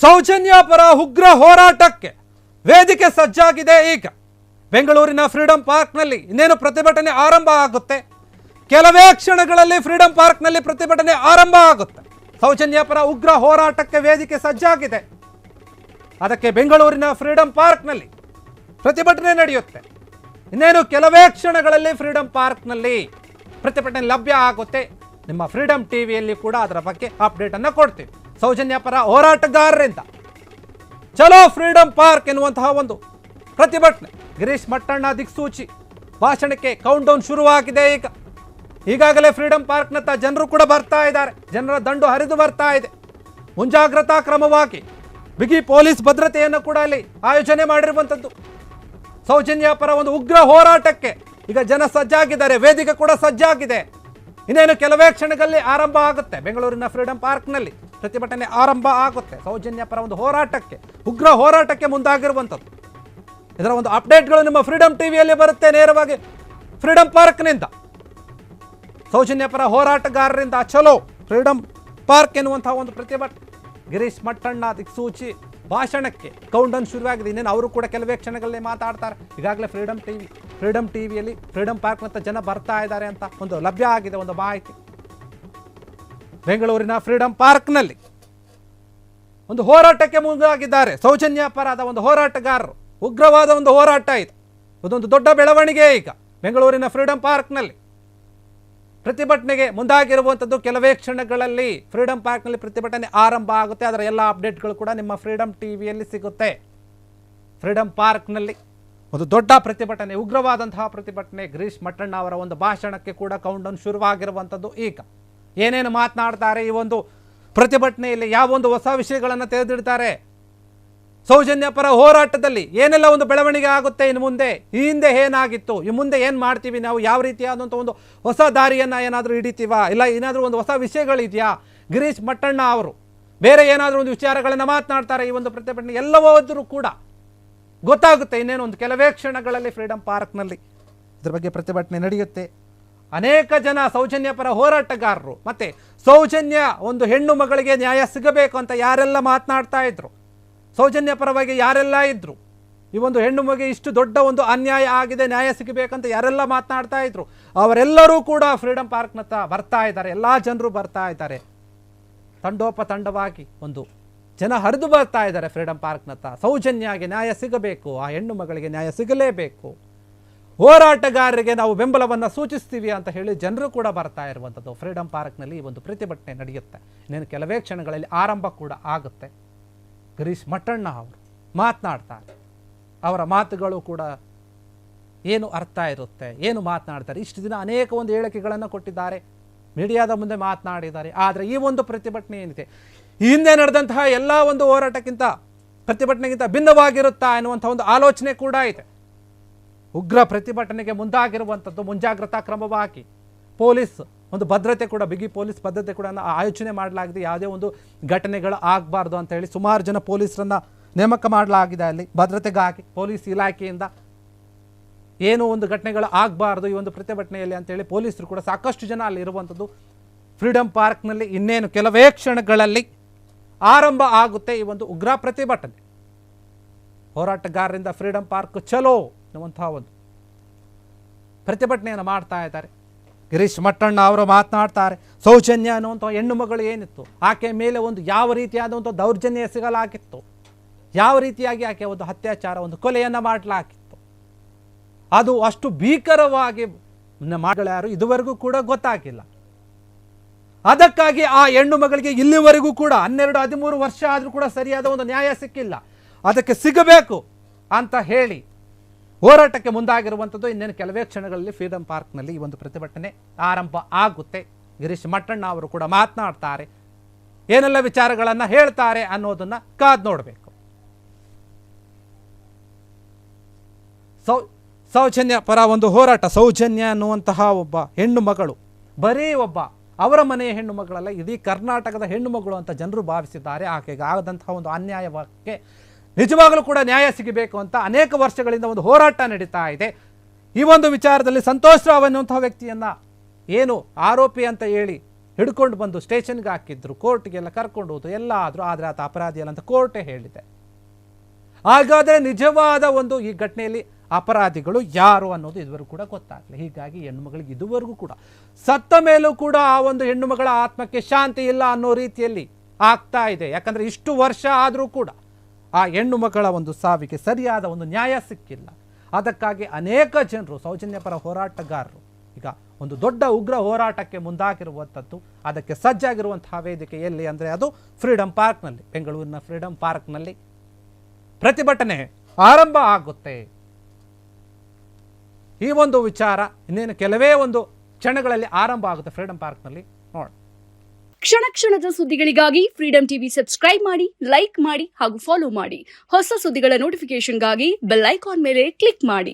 ಸೌಜನ್ಯ ಪರ ಉಗ್ರ ಹೋರಾಟಕ್ಕೆ ವೇದಿಕೆ ಸಜ್ಜಾಗಿದೆ. ಈಗ ಬೆಂಗಳೂರಿನ ಫ್ರೀಡಂ ಪಾರ್ಕ್ನಲ್ಲಿ ಇನ್ನೇನು ಪ್ರತಿಭಟನೆ ಆರಂಭ ಆಗುತ್ತೆ. ಕೆಲವೇ ಕ್ಷಣಗಳಲ್ಲಿ ಫ್ರೀಡಂ ಪಾರ್ಕ್ನಲ್ಲಿ ಪ್ರತಿಭಟನೆ ಆರಂಭ ಆಗುತ್ತೆ. ಸೌಜನ್ಯ ಪರ ಉಗ್ರ ಹೋರಾಟಕ್ಕೆ ವೇದಿಕೆ ಸಜ್ಜಾಗಿದೆ. ಅದಕ್ಕೆ ಬೆಂಗಳೂರಿನ ಫ್ರೀಡಂ ಪಾರ್ಕ್ನಲ್ಲಿ ಪ್ರತಿಭಟನೆ ನಡೆಯುತ್ತೆ. ಇನ್ನೇನು ಕೆಲವೇ ಕ್ಷಣಗಳಲ್ಲಿ ಫ್ರೀಡಂ ಪಾರ್ಕ್ನಲ್ಲಿ ಪ್ರತಿಭಟನೆ ಲಭ್ಯ ಆಗುತ್ತೆ. ನಿಮ್ಮ ಫ್ರೀಡಂ ಟಿವಿಯಲ್ಲಿ ಕೂಡ ಅದರ ಬಗ್ಗೆ ಅಪ್ಡೇಟ್ ಅನ್ನು ಕೊಡ್ತೀವಿ. ಸೌಜನ್ಯ ಪರ ಹೋರಾಟಗಾರರಿಂದ ಚಲೋ ಫ್ರೀಡಂ ಪಾರ್ಕ್ ಎನ್ನುವಂತಹ ಒಂದು ಪ್ರತಿಭಟನೆ. ಗಿರೀಶ್ ಮಟ್ಟಣ್ಣ ದಿಕ್ಸೂಚಿ ಭಾಷಣಕ್ಕೆ ಕೌಂಟ್ ಡೌನ್ ಶುರುವಾಗಿದೆ. ಈಗಾಗಲೇ ಫ್ರೀಡಂ ಪಾರ್ಕ್ನತ್ತ ಜನರು ಕೂಡ ಬರ್ತಾ ಇದ್ದಾರೆ. ಜನರ ದಂಡು ಹರಿದು ಬರ್ತಾ ಇದೆ. ಮುಂಜಾಗ್ರತಾ ಕ್ರಮವಾಗಿ ಬಿಗಿ ಪೊಲೀಸ್ ಭದ್ರತೆಯನ್ನು ಕೂಡ ಅಲ್ಲಿ ಆಯೋಜನೆ ಮಾಡಿರುವಂಥದ್ದು. ಸೌಜನ್ಯ ಪರ ಒಂದು ಉಗ್ರ ಹೋರಾಟಕ್ಕೆ ಈಗ ಜನ ಸಜ್ಜಾಗಿದ್ದಾರೆ. ವೇದಿಕೆ ಕೂಡ ಸಜ್ಜಾಗಿದೆ. ಇನ್ನೇನು ಕೆಲವೇ ಕ್ಷಣಗಳಲ್ಲಿ ಆರಂಭ ಆಗುತ್ತೆ. ಬೆಂಗಳೂರಿನ ಫ್ರೀಡಂ ಪಾರ್ಕ್ನಲ್ಲಿ ಪ್ರತಿಭಟನೆ ಆರಂಭ ಆಗುತ್ತೆ. ಸೌಜನ್ಯ ಪರ ಒಂದು ಹೋರಾಟಕ್ಕೆ, ಉಗ್ರ ಹೋರಾಟಕ್ಕೆ ಮುಂದಾಗಿರುವಂಥದ್ದು. ಇದರ ಒಂದು ಅಪ್ಡೇಟ್ಗಳು ನಿಮ್ಮ ಫ್ರೀಡಂ ಟಿವಿಯಲ್ಲಿ ಬರುತ್ತೆ ನೇರವಾಗಿ ಫ್ರೀಡಂ ಪಾರ್ಕ್ನಿಂದ. ಸೌಜನ್ಯ ಪರ ಹೋರಾಟಗಾರರಿಂದ ಚಲೋ ಫ್ರೀಡಂ ಪಾರ್ಕ್ ಎನ್ನುವಂತಹ ಒಂದು ಪ್ರತಿಭಟನೆ. ಗಿರೀಶ್ ಮಟ್ಟಣ್ಣ ದಿಕ್ಸೂಚಿ ಭಾಷಣಕ್ಕೆ ಕೌಂಟ್ ಡೌನ್ ಶುರುವಾಗಿದೆ. ಇನ್ನೇನು ಅವರು ಕೂಡ ಕೆಲವೇ ಕ್ಷಣಗಳಲ್ಲಿ ಮಾತಾಡ್ತಾರೆ. ಈಗಾಗಲೇ ಫ್ರೀಡಂ ಟಿವಿಯಲ್ಲಿ ಫ್ರೀಡಂ ಪಾರ್ಕ್ನತ್ತ ಜನ ಬರ್ತಾ ಇದ್ದಾರೆ ಅಂತ ಒಂದು ಲಭ್ಯ ಆಗಿದೆ ಒಂದು ಮಾಹಿತಿ. ಬೆಂಗಳೂರಿನ ಫ್ರೀಡಂ ಪಾರ್ಕ್ನಲ್ಲಿ ಒಂದು ಹೋರಾಟಕ್ಕೆ ಮುಂದಾಗಿದ್ದಾರೆ ಸೌಜನ್ಯ ಪರದ ಒಂದು ಹೋರಾಟಗಾರರು. ಉಗ್ರವಾದ ಒಂದು ಹೋರಾಟ ಇದು. ಇದೊಂದು ದೊಡ್ಡ ಬೆಳವಣಿಗೆ. ಈಗ ಬೆಂಗಳೂರಿನ ಫ್ರೀಡಂ ಪಾರ್ಕ್ನಲ್ಲಿ ಪ್ರತಿಭಟನೆಗೆ ಮುಂದಾಗಿರುವಂಥದ್ದು. ಕೆಲವೇ ಕ್ಷಣಗಳಲ್ಲಿ ಫ್ರೀಡಂ ಪಾರ್ಕ್ನಲ್ಲಿ ಪ್ರತಿಭಟನೆ ಆರಂಭ ಆಗುತ್ತೆ. ಅದರ ಎಲ್ಲ ಅಪ್ಡೇಟ್ಗಳು ಕೂಡ ನಿಮ್ಮ ಫ್ರೀಡಂ ಟಿವಿಯಲ್ಲಿ ಸಿಗುತ್ತೆ. ಫ್ರೀಡಂ ಪಾರ್ಕ್ನಲ್ಲಿ ಒಂದು ದೊಡ್ಡ ಪ್ರತಿಭಟನೆ, ಉಗ್ರವಾದಂತಹ ಪ್ರತಿಭಟನೆ. ಗಿರೀಶ್ ಮಟ್ಟಣ್ಣ ಅವರ ಒಂದು ಭಾಷಣಕ್ಕೆ ಕೂಡ ಕೌಂಟ್ ಡೌನ್ ಶುರುವಾಗಿರುವಂಥದ್ದು. ಈಗ ಏನೇನು ಮಾತನಾಡ್ತಾರೆ ಈ ಒಂದು ಪ್ರತಿಭಟನೆಯಲ್ಲಿ, ಯಾವ ಒಂದು ಹೊಸ ವಿಷಯಗಳನ್ನು ತೆಗೆದಿಡ್ತಾರೆ, ಸೌಜನ್ಯ ಪರ ಹೋರಾಟದಲ್ಲಿ ಏನೆಲ್ಲ ಒಂದು ಬೆಳವಣಿಗೆ ಆಗುತ್ತೆ ಇನ್ನು ಮುಂದೆ, ಈ ಹಿಂದೆ ಏನಾಗಿತ್ತು, ಈ ಮುಂದೆ ಏನು ಮಾಡ್ತೀವಿ ನಾವು, ಯಾವ ರೀತಿಯಾದಂಥ ಒಂದು ಹೊಸ ದಾರಿಯನ್ನು ಏನಾದರೂ ಹಿಡಿತೀವಾ, ಇಲ್ಲ ಏನಾದರೂ ಒಂದು ಹೊಸ ವಿಷಯಗಳಿದೆಯಾ, ಗಿರೀಶ್ ಮಟ್ಟಣ್ಣ ಅವರು ಬೇರೆ ಏನಾದರೂ ಒಂದು ವಿಚಾರಗಳನ್ನು ಮಾತನಾಡ್ತಾರೆ ಈ ಒಂದು ಪ್ರತಿಭಟನೆ, ಎಲ್ಲವಾದರೂ ಕೂಡ ಗೊತ್ತಾಗುತ್ತೆ. ಇನ್ನೇನು ಒಂದು ಕೆಲವೇ ಕ್ಷಣಗಳಲ್ಲಿ ಫ್ರೀಡಂ ಪಾರ್ಕ್ನಲ್ಲಿ ಇದ್ರ ಬಗ್ಗೆ ಪ್ರತಿಭಟನೆ ನಡೆಯುತ್ತೆ. ಅನೇಕ ಜನ ಸೌಜನ್ಯ ಪರ ಹೋರಾಟಗಾರರು ಮತ್ತೆ ಸೌಜನ್ಯ ಒಂದು ಹೆಣ್ಣು ಮಗಳಿಗೆ ನ್ಯಾಯ ಸಿಗಬೇಕು ಅಂತ ಯಾರೆಲ್ಲ ಮಾತನಾಡ್ತಾ ಇದ್ರು, ಸೌಜನ್ಯ ಪರವಾಗಿ ಯಾರೆಲ್ಲ ಇದ್ರು, ಈ ಒಂದು ಹೆಣ್ಣು ಮಗುಗೆ ಇಷ್ಟು ದೊಡ್ಡ ಒಂದು ಅನ್ಯಾಯ ಆಗಿದೆ, ನ್ಯಾಯ ಸಿಗಬೇಕಂತ ಯಾರೆಲ್ಲ ಮಾತನಾಡ್ತಾ ಇದ್ರು, ಅವರೆಲ್ಲರೂ ಕೂಡ ಫ್ರೀಡಂ ಪಾರ್ಕ್ನತ್ತ ಬರ್ತಾ ಇದ್ದಾರೆ. ಎಲ್ಲ ಜನರು ಬರ್ತಾ ಇದ್ದಾರೆ. ತಂಡೋಪತಂಡವಾಗಿ ಒಂದು ಜನ ಹರಿದು ಬರ್ತಾ ಇದ್ದಾರೆ ಫ್ರೀಡಂ ಪಾರ್ಕ್ನತ್ತ. ಸೌಜನ್ಯಗೆ ನ್ಯಾಯ ಸಿಗಬೇಕು, ಆ ಹೆಣ್ಣು ಮಗಳಿಗೆ ನ್ಯಾಯ ಸಿಗಲೇಬೇಕು, ಹೋರಾಟಗಾರರಿಗೆ ನಾವು ಬೆಂಬಲವನ್ನು ಸೂಚಿಸ್ತೀವಿ ಅಂತ ಹೇಳಿ ಜನರು ಕೂಡ ಬರ್ತಾ ಇರುವಂಥದ್ದು. ಫ್ರೀಡಂ ಪಾರ್ಕ್ನಲ್ಲಿ ಈ ಒಂದು ಪ್ರತಿಭಟನೆ ನಡೆಯುತ್ತೆ. ಇನ್ನೇನು ಕೆಲವೇ ಕ್ಷಣಗಳಲ್ಲಿ ಆರಂಭ ಕೂಡ ಆಗುತ್ತೆ. ಗಿರೀಶ್ ಮಟ್ಟಣ್ಣ ಅವರು ಮಾತನಾಡ್ತಾರೆ. ಅವರ ಮಾತುಗಳು ಕೂಡ ಏನು ಅರ್ಥ ಇರುತ್ತೆ, ಏನು ಮಾತನಾಡ್ತಾರೆ. ಇಷ್ಟು ದಿನ ಅನೇಕ ಒಂದು ಹೇಳಿಕೆಗಳನ್ನು ಕೊಟ್ಟಿದ್ದಾರೆ, ಮೀಡಿಯಾದ ಮುಂದೆ ಮಾತನಾಡಿದ್ದಾರೆ. ಆದರೆ ಈ ಒಂದು ಪ್ರತಿಭಟನೆ ಏನಿದೆ, ಈ ಹಿಂದೆ ನಡೆದಂತಹ ಎಲ್ಲ ಒಂದು ಹೋರಾಟಕ್ಕಿಂತ ಪ್ರತಿಭಟನೆಗಿಂತ ಭಿನ್ನವಾಗಿರುತ್ತಾ ಎನ್ನುವಂಥ ಒಂದು ಆಲೋಚನೆ ಕೂಡ ಇದೆ. ಉಗ್ರ ಪ್ರತಿಭಟನೆಗೆ ಮುಂದಾಗಿರುವಂಥದ್ದು. ಮುಂಜಾಗ್ರತಾ ಕ್ರಮವಾಗಿ ಪೊಲೀಸ್ ಒಂದು ಭದ್ರತೆ ಕೂಡ, ಬಿಗಿ ಪೊಲೀಸ್ ಭದ್ರತೆ ಕೂಡ ಆಯೋಜನೆ ಮಾಡಲಾಗಿದೆ. ಯಾವುದೇ ಒಂದು ಘಟನೆಗಳು ಆಗಬಾರ್ದು ಅಂತ ಹೇಳಿ ಸುಮಾರು ಜನ ಪೊಲೀಸರನ್ನು ನೇಮಕ ಮಾಡಲಾಗಿದೆ. ಅಲ್ಲಿ ಭದ್ರತೆಗಾಗಿ ಪೊಲೀಸ್ ಇಲಾಖೆಯಿಂದ ಏನೋ ಒಂದು ಘಟನೆಗಳು ಆಗಬಾರ್ದು ಈ ಒಂದು ಪ್ರತಿಭಟನೆಯಲ್ಲಿ ಅಂತೇಳಿ ಪೊಲೀಸರು ಕೂಡ ಸಾಕಷ್ಟು ಜನ ಅಲ್ಲಿ ಇರುವಂಥದ್ದು. ಫ್ರೀಡಂ ಪಾರ್ಕ್ನಲ್ಲಿ ಇನ್ನೇನು ಕೆಲವೇ ಕ್ಷಣಗಳಲ್ಲಿ ಆರಂಭ ಆಗುತ್ತೆ ಈ ಒಂದು ಉಗ್ರ ಪ್ರತಿಭಟನೆ. ಹೋರಾಟಗಾರರಿಂದ ಫ್ರೀಡಂ ಪಾರ್ಕ್ ಚಲೋ ಎನ್ನುವಂತಹ ಒಂದು ಪ್ರತಿಭಟನೆಯನ್ನು ಮಾಡ್ತಾ ಇದ್ದಾರೆ. ಗಿರೀಶ್ ಮಟ್ಟಣ್ಣ ಅವರು ಮಾತನಾಡ್ತಾರೆ. ಸೌಜನ್ಯ ಅನ್ನುವಂಥ ಹೆಣ್ಣು ಮಗಳು ಏನಿತ್ತು, ಆಕೆ ಮೇಲೆ ಒಂದು ಯಾವ ರೀತಿಯಾದಂಥ ದೌರ್ಜನ್ಯ ಸಿಗಲಾಗಿತ್ತು, ಯಾವ ರೀತಿಯಾಗಿ ಆಕೆ ಒಂದು ಅತ್ಯಾಚಾರ, ಒಂದು ಕೊಲೆಯನ್ನು ಮಾಡಲಾಗಿತ್ತು, ಅದು ಅಷ್ಟು ಭೀಕರವಾಗಿ ಯಾರು ಇದುವರೆಗೂ ಕೂಡ ಗೊತ್ತಾಗಿಲ್ಲ. ಅದಕ್ಕಾಗಿ ಆ ಹೆಣ್ಣು ಮಗಳಿಗೆ ಇಲ್ಲಿವರೆಗೂ ಕೂಡ 12-13 ವರ್ಷ ಆದರೂ ಕೂಡ ಸರಿಯಾದ ಒಂದು ನ್ಯಾಯ ಸಿಕ್ಕಿಲ್ಲ. ಅದಕ್ಕೆ ಸಿಗಬೇಕು ಅಂತ ಹೇಳಿ ಹೋರಾಟಕ್ಕೆ ಮುಂದಾಗಿರುವಂಥದ್ದು. ಇನ್ನೇನು ಕೆಲವೇ ಕ್ಷಣಗಳಲ್ಲಿ ಫ್ರೀಡಂ ಪಾರ್ಕ್ನಲ್ಲಿ ಈ ಒಂದು ಪ್ರತಿಭಟನೆ ಆರಂಭ ಆಗುತ್ತೆ. ಗಿರೀಶ್ ಮಟ್ಟಣ್ಣ ಅವರು ಕೂಡ ಮಾತನಾಡ್ತಾರೆ. ಏನೆಲ್ಲ ವಿಚಾರಗಳನ್ನು ಹೇಳ್ತಾರೆ ಅನ್ನೋದನ್ನು ಕಾದು ನೋಡಬೇಕು. ಸೌಜನ್ಯ ಪರ ಒಂದು ಹೋರಾಟ. ಸೌಜನ್ಯ ಅನ್ನುವಂತಹ ಒಬ್ಬ ಹೆಣ್ಣು ಮಗಳು ಬರೀ ಒಬ್ಬ ಅವರ ಮನೆಯ ಹೆಣ್ಣು ಮಗಳಲ್ಲ, ಇಡೀ ಕರ್ನಾಟಕದ ಹೆಣ್ಣು ಮಗಳು ಅಂತ ಜನರು ಭಾವಿಸಿದ್ದಾರೆ. ಆಕೆಗೆ ಆದಂತಹ ಒಂದು ಅನ್ಯಾಯಕ್ಕೆ ನಿಜವಾಗಲೂ ಕೂಡ ನ್ಯಾಯ ಸಿಗಬೇಕು ಅಂತ ಅನೇಕ ವರ್ಷಗಳಿಂದ ಒಂದು ಹೋರಾಟ ನಡೀತಾ ಇದೆ. ಈ ಒಂದು ವಿಚಾರದಲ್ಲಿ ಸಂತೋಷ್ ರಾವ್ ಅನ್ನುವಂತಹ ವ್ಯಕ್ತಿಯನ್ನು ಏನು ಆರೋಪಿ ಅಂತ ಹೇಳಿ ಹಿಡ್ಕೊಂಡು ಬಂದು ಸ್ಟೇಷನ್ಗೆ ಹಾಕಿದ್ರು, ಕೋರ್ಟ್ಗೆಲ್ಲ ಕರ್ಕೊಂಡು ಹೋದ್ರು, ಎಲ್ಲ ಆದರೂ, ಆದರೆ ಆತ ಅಪರಾಧಿ ಅಲ್ಲ ಅಂತ ಕೋರ್ಟೇ ಹೇಳಿದೆ. ಹಾಗಾದರೆ ನಿಜವಾದ ಒಂದು ಈ ಘಟನೆಯಲ್ಲಿ ಅಪರಾಧಿಗಳು ಯಾರು ಅನ್ನೋದು ಇದುವರೆಗೂ ಕೂಡ ಗೊತ್ತಾಗಲಿ. ಹೀಗಾಗಿ ಹೆಣ್ಣುಮಗಳಿಗೆ ಇದುವರೆಗೂ ಕೂಡ ಸತ್ತ ಮೇಲೂ ಕೂಡ ಆ ಒಂದು ಹೆಣ್ಣು ಮಗಳ ಆತ್ಮಕ್ಕೆ ಶಾಂತಿ ಇಲ್ಲ ಅನ್ನೋ ರೀತಿಯಲ್ಲಿ ಆಗ್ತಾ ಇದೆ. ಯಾಕಂದರೆ ಇಷ್ಟು ವರ್ಷ ಆದರೂ ಕೂಡ ಆ ಹೆಣ್ಣು ಮಗಳ ಒಂದು ಸಾವಿಗೆ ಸರಿಯಾದ ಒಂದು ನ್ಯಾಯ ಸಿಕ್ಕಿಲ್ಲ. ಅದಕ್ಕಾಗಿ ಅನೇಕ ಜನರು, ಸೌಜನ್ಯ ಪರ ಹೋರಾಟಗಾರರು ಈಗ ಒಂದು ದೊಡ್ಡ ಉಗ್ರ ಹೋರಾಟಕ್ಕೆ ಮುಂದಾಗಿರುವಂಥದ್ದು. ಅದಕ್ಕೆ ಸಜ್ಜಾಗಿರುವಂತಹ ವೇದಿಕೆ ಎಲ್ಲಿ ಅಂದರೆ ಅದು ಫ್ರೀಡಂ ಪಾರ್ಕ್ನಲ್ಲಿ, ಬೆಂಗಳೂರಿನ ಫ್ರೀಡಂ ಪಾರ್ಕ್ನಲ್ಲಿ ಪ್ರತಿಭಟನೆ ಆರಂಭ ಆಗುತ್ತೆ. ಈ ಒಂದು ವಿಚಾರ ಇನ್ನೇನು ಕೆಲವೇ ಒಂದು ಕ್ಷಣಗಳಲ್ಲಿ ಆರಂಭ ಆಗುತ್ತೆ ಫ್ರೀಡಂ ಪಾರ್ಕ್ನಲ್ಲಿ. ನೋಡಿ, ಕ್ಷಣ ಕ್ಷಣದ ಸುದ್ದಿಗಳಿಗಾಗಿ ಫ್ರೀಡಂ ಟಿವಿ ಸಬ್ಸ್ಕ್ರೈಬ್ ಮಾಡಿ, ಲೈಕ್ ಮಾಡಿ ಹಾಗೂ ಫಾಲೋ ಮಾಡಿ. ಹೊಸ ಸುದ್ದಿಗಳ ನೋಟಿಫಿಕೇಶನ್ಗಾಗಿ ಬೆಲ್ ಐಕಾನ್ ಮೇಲೆ ಕ್ಲಿಕ್ ಮಾಡಿ.